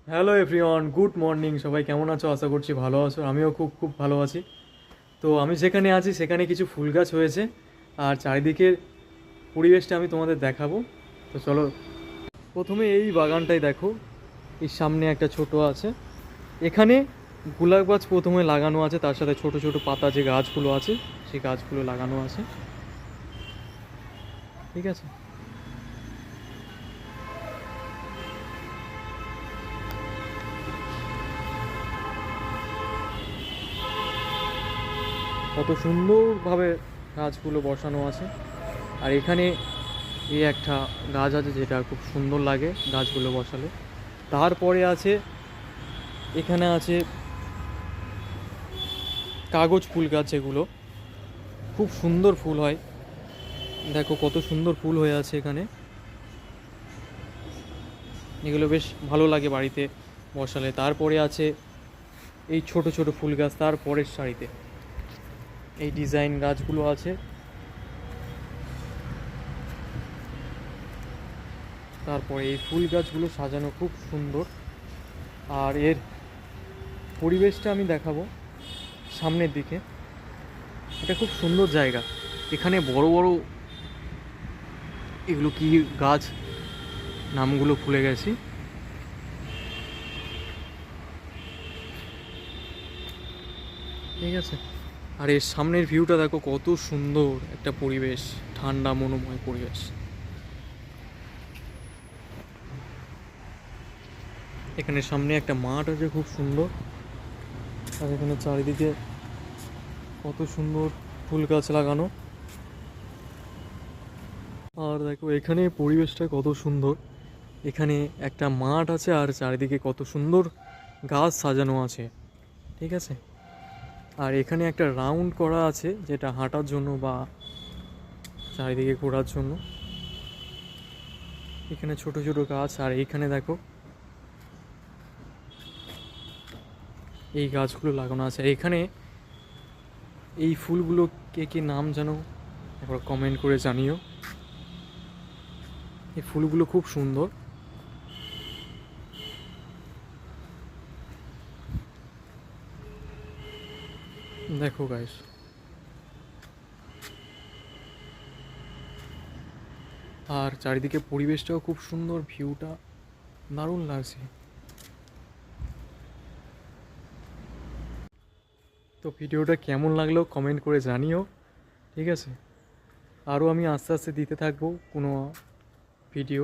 Hello everyone, good morning. সবাই কেমন আছো? আশা করছি ভালো আছো। আমিও খুব খুব ভালো আছি। তো আমি যেখানে আছি সেখানে কিছু ফুল গাছ হয়েছে, আর চারিদিকের পরিবেশটা আমি তোমাদের দেখাবো। তো চলো, প্রথমে এই বাগানটাই দেখো। এই সামনে একটা ছোট আছে, এখানে গোলাপ গাছ প্রথমে লাগানো আছে, তার সাথে ছোট ছোট পাতা যে গাছগুলো আছে সেই গাছগুলো লাগানো আছে। ঠিক আছে। কত সুন্দরভাবে গাছগুলো বসানো আছে। আর এখানে এই একটা গাছ আছে যেটা খুব সুন্দর লাগে গাছগুলো বসালে। তারপরে আছে, এখানে আছে কাগজ ফুল গাছ, যেগুলো খুব সুন্দর ফুল হয়। দেখো কত সুন্দর ফুল হয়ে আছে এখানে। এগুলো বেশ ভালো লাগে বাড়িতে বসালে। তারপরে আছে এই ছোট ছোট ফুল গাছ, তারপরের সারিতে এই ডিজাইন গাছগুলো আছে। তারপরে এই ফুল গাছগুলো সাজানো খুব সুন্দর। আর এর পরিবেশটা আমি দেখাবো সামনের দিকে। এটা খুব সুন্দর জায়গা। এখানে বড় বড়, এগুলো কি গাছ, নামগুলো ভুলে গেছি। ঠিক আছে। আর এর সামনের ভিউটা দেখো কত সুন্দর একটা পরিবেশ, ঠান্ডা মনোময় পরিবেশ। এখানে সামনে একটা মাঠ আছে খুব সুন্দর। আর এখানে চারিদিকে কত সুন্দর ফুল গাছ লাগানো। আর দেখো এখানে পরিবেশটা কত সুন্দর। এখানে একটা মাঠ আছে আর চারিদিকে কত সুন্দর গাছ সাজানো আছে। ঠিক আছে। আর এখানে একটা রাউন্ড করা আছে, যেটা হাঁটার জন্য বা চারিদিকে ঘোরার জন্য। এখানে ছোট ছোট গাছ, আর এইখানে দেখো এই গাছগুলো লাগানো আছে। এখানে এই ফুলগুলো কে কে নাম জানো একবার কমেন্ট করে জানিও। এই ফুলগুলো খুব সুন্দর। দেখো গাইস, আর চারিদিকে পরিবেশটাও খুব সুন্দর, ভিউটা দারুণ লাগছে। তো ভিডিওটা কেমন লাগলো কমেন্ট করে জানিও। ঠিক আছে। আরও আমি আস্তে আস্তে দিতে থাকবো কোনো ভিডিও।